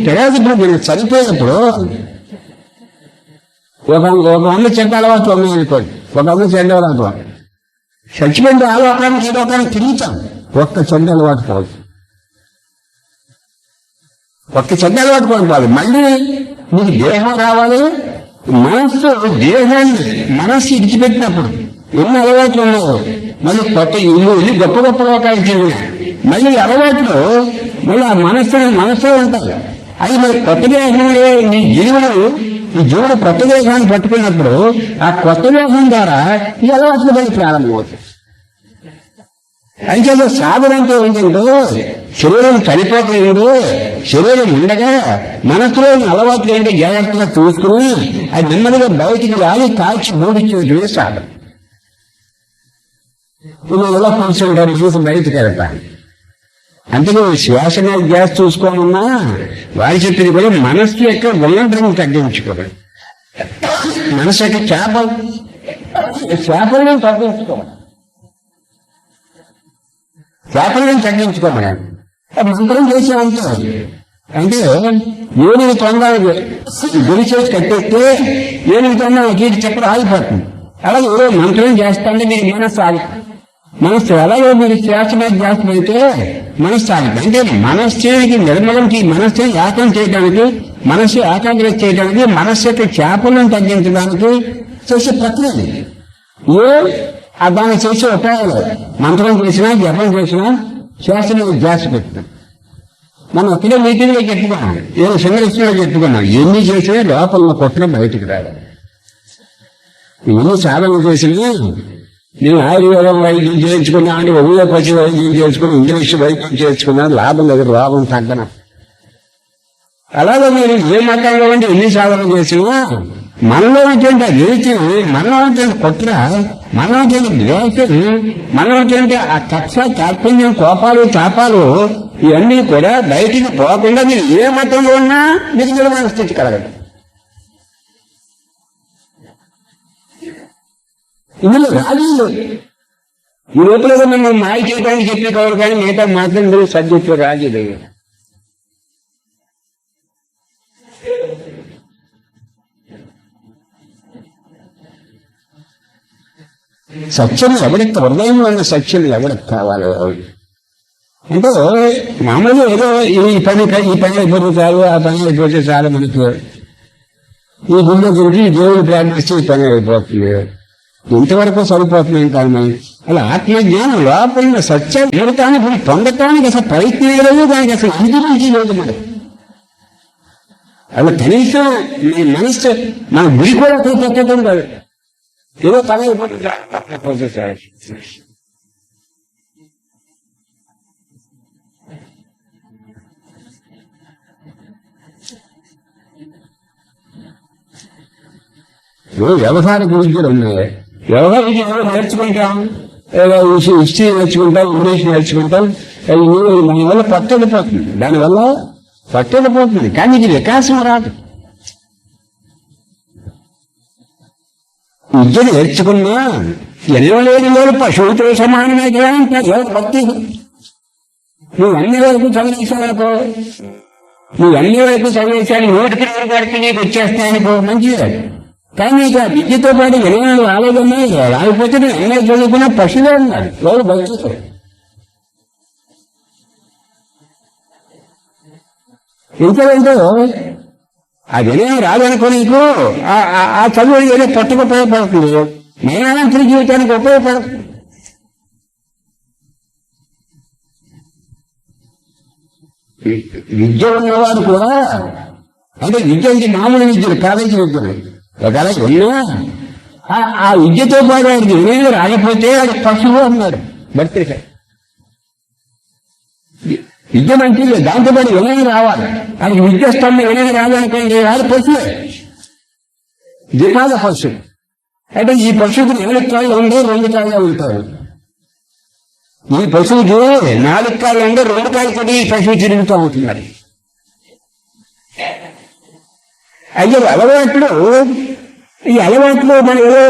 తర్వాత ఇప్పుడు మీరు చనిపోయినప్పుడు ఒక 100 చెడ్డ అలవాట్లు ఉన్నాయి అనుకోండి, ఒక 100 చెడ్డ అలవాట్లు చచ్చిపోయిన ఆలోకానికి ఏలోకానికి తిరుగుతాం. ఒక్క చెడ్డ అలవాటు పోదు, ఒక్క చెడ్డ అలవాటు పోవాలి. మళ్ళీ మీకు దేహం రావాలి. మనస్సు ఇడిచిపెట్టినప్పుడు ఎన్ని అలవాట్లు ఉన్నాయో మళ్ళీ కొత్త ఇల్లు గొప్ప గొప్ప లోకానికి మళ్ళీ అలవాట్లు మళ్ళీ ఆ మనస్సులో ఉంటాయి. అది మరి కొత్త దేహంలో ఈ జీవుడు కొత్త దేహాన్ని పట్టుకున్నప్పుడు ఆ కొత్త దేహం ద్వారా ఈ అలవాట్లు మళ్ళీ ప్రారంభమవుతాయి. అయితే సాధన అంటే ఏంటంటే శరీరం చనిపోకలేదు, శరీరం ఉండగా మనసులో అలవాట్లు ఏంటో జాగ్రత్తగా చూసుకుని అది నెమ్మదిగా బయటికి రాలి కాల్చి మూడించేది సాధన. ఇలా కూర్చుంటారు, చూసి బయటకు వెళ్తాను. అందుకే శ్వాసన గ్యాస్ చూసుకోమన్నా వారి చెప్పింది కూడా మనస్సు యొక్క ఉల్లంఘన తగ్గించుకోవాలి. మనసు యొక్క చేపలను తగ్గించుకోవాలి, చేపలను తగ్గించుకోమని మంత్రం చేసామంటే అంటే 8 తొందర గురిచేసి కట్టేస్తే 8 తొందర గీటి చెప్పడం ఆగిపోతుంది. అలాగే ఏదో మంత్రం చేస్తాంటే మీరు మనస్సు అలాగే మీరు శ్వాస మీద జాస్తి అయితే మనస్సు ఆగిపోతుంది. అంటే మనస్సుకి నిర్మలంకి మనస్సుని ఏకం చేయడానికి, మనస్సు ఏకాగ్రత చేయడానికి, మనస్సు యొక్క చేపలను తగ్గించడానికి చేసే ప్రక్రియ దాన్ని చేసే ఉపయోగాలు. మంత్రం చేసినా జపం చేసినా శ్వాస మీద జాస్తి పెట్టినాం. మనం ఒక్కడే మీటింగ్లో చెప్పుకున్నాం, ఏదో సంఘర్షణలో చెప్పుకున్నాం. ఎన్ని చేసినా లోపల కొట్టిన బయటికి రావాలి. ఎన్ని సాధన చేసినా నేను ఆయుర్వేదం వైద్యం చేయించుకున్నా అంటే హోమియోపతి వైద్యం చేసుకుని ఇంగ్లీష్ వైద్యం చేసుకున్నా లాభం లేదు, రోగం తగ్గన. అలాగే మీరు ఏ మతంలో ఉంటే ఎన్ని సాధన చేసినా మనలో ఉంటుంది రీతి, మనలో ఉంటుంది కుట్ర, మనలో ఉంటుంది ద్వేషం, మనలో ఉంటుంది ఆ కక్ష తాత్పర్యం, కోపాలు తాపాలు ఇవన్నీ కూడా బయటికి పోకుండా మీరు ఏ మతంలో ఉన్నా మీకు నిర్మాణ స్థితి కలగదు. ఇందులో రాజీ లేదు. ఈ లోపల మిమ్మల్ని మాయ చేయడానికి చెప్పే కావాలి, కానీ మిగతా మాత్రం సబ్జెక్టులో రాజీ లేదు. సత్యం ఎవరికి హృదయంలో ఉన్న సత్యం ఎవరికి కావాలి అంటే మామూలుగా ఏదో ఈ పని అయిపోతే చాలు, ఆ పని అయిపోతే చాలు, మనకు ఈ గుండె గురించి దేవుడు ప్రార్థిస్తే ఈ పని అయిపోతుంది, ఇంతవరకు సరిపోతున్నాం. కానీ అలా ఆత్మజ్ఞానం లోపల సత్యం ఎవరికానికి పొందటానికి అసలు ప్రయత్నం లేదు, దానికి అసలు అభివృద్ధి లేదు. మనకి అలా కనీసం మీ మనస్సు మన గురి కూడా పెట్టడం కాదు, ఏదో పని అయిపోతుంది సార్. వ్యవహార విద్యలు ఉన్నాయి. వ్యవహార విద్య నేర్చుకుంటాం, ఏదో హిస్టరీ నేర్చుకుంటాం, ఇంగ్లీష్ నేర్చుకుంటాం, దానివల్ల పట్టెళ్ళిపోతుంది, కానీ ఇది వికాసం రాదు. విద్య నేర్చుకున్నా ఎనలేని వాళ్ళు పశువుతో సమానమే కదా అంటారు భక్తి. నువ్వు అన్ని వరకు చదివేశానుకో, నువ్వు అన్ని వరకు చదివేశాను 100 వరకు నీకు వచ్చేస్తాయనుకో మంచిది. కానీ ఇక విద్యతో పాటు ఎనలేని రాలేదన్నా రాకపోతే నేను ఎన్నో చదువుకున్నా పశువులే ఉన్నాడు ఎవరు భక్తితో. ఎందుకంటే అదేమీ రాదనుకో, నీకు ఆ చదువు ఏదో పట్టుకు ఉపయోగపడుతుంది, మరణాంతర జీవితానికి ఉపయోగపడుతుంది. విద్య ఉన్నవాడు కూడా అంటే విద్య అంటే మామూలు విద్యలు, కాలేజీ విద్యలు ఒకవేళ ఉన్నా ఆ విద్యతో పాటు ఆయనకి ఏమేమి రాకపోతే అది పశువు అన్నాడు భర్తృక. విద్య మంచిది, దాంతోపాటు ఏమేమి రావాలి, ఆయనకి విద్య వస్తాము ఏమేమి రాదనుకోండి వాడు పశువే, దిమాగ పశువు. అంటే ఈ పశువుకి 4 కాళ్ళు ఉండే 2 కాళ్ళే ఉంటారు. ఈ పశువుకి 4 కాళ్ళు ఉండే 2 కాళ్ళు కూడా ఈ పశువు తిరుగుతూ ఉంటున్నారు. అయితే అలవాట్లు, ఈ అలవాట్లు మన ఏదో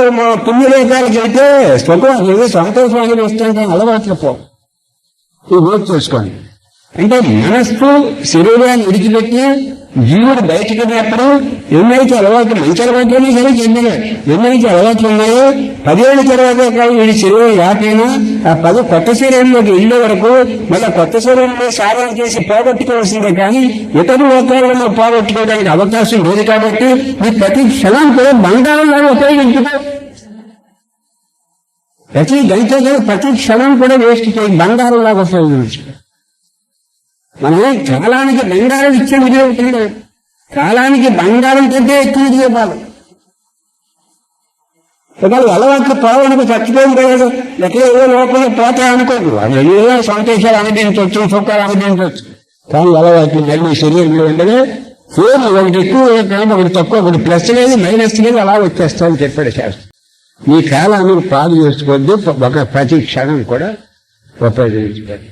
పుణ్యలేఖాలకి అయితే సుఖం ఏదో సంతోషాన్ని వస్తుంటే అలవాట్లు పో ఈ వర్క్ చేసుకోండి. అంటే మనస్సు శరీరాన్ని విడిచిపెట్టి జీవుడు బయటకు వెళ్ళినప్పుడు ఎన్నైతే అలవాట్లు మంచి అలవాట్లైనా సరే చెందిన ఎన్నైతే అలవాట్లు ఉన్నాయో 10 ఏళ్ళ తర్వాత వీడి శరీరం రాకైనా ఆ 10 కొత్త శరీరంలోకి వెళ్ళే వరకు మళ్ళీ కొత్త శరీరంలో సాధన చేసి పోగొట్టుకోవాల్సిందే కానీ ఇతర లోకాలను పోగొట్టుకోవడానికి అవకాశం లేదు. కాబట్టి ఈ ప్రతి క్షణం కూడా బంగారంలాగా ఉపయోగించుకో. ప్రతి గంట ప్రతి క్షణం కూడా వేస్ట్ చేయి, బంగారంలాగా ఉపయోగించు. మనం కాలానికి బంగారం ఇచ్చే వినియోగం, కాలానికి బంగారం కంటే ఎక్కువ వినియోగాలు. ఒకవేళ అలవాట్లు పోవడానికి చచ్చిపోయింది కదా, ఎక్కడ ఏదో లోపల పోతా అనుకోదు. అది ఏదో సంతోషాలు అనుభవించవచ్చు, సుఖాలు అనుభవించవచ్చు. కానీ అలవాట్లు మళ్ళీ శరీరంలో ఉండగా సేమ్ ఒకటి ఎక్కువ ఒకటి తక్కువ, ఒకటి ప్లస్ లేదు మైనస్ లేదు, అలా వచ్చేస్తామని చెప్పాడు శాస్త్రం. ఈ కాలాన్ని పాలు చేసుకోవద్దు, ఒక ప్రతి క్షణం కూడా ఉపయోగించుకోండి.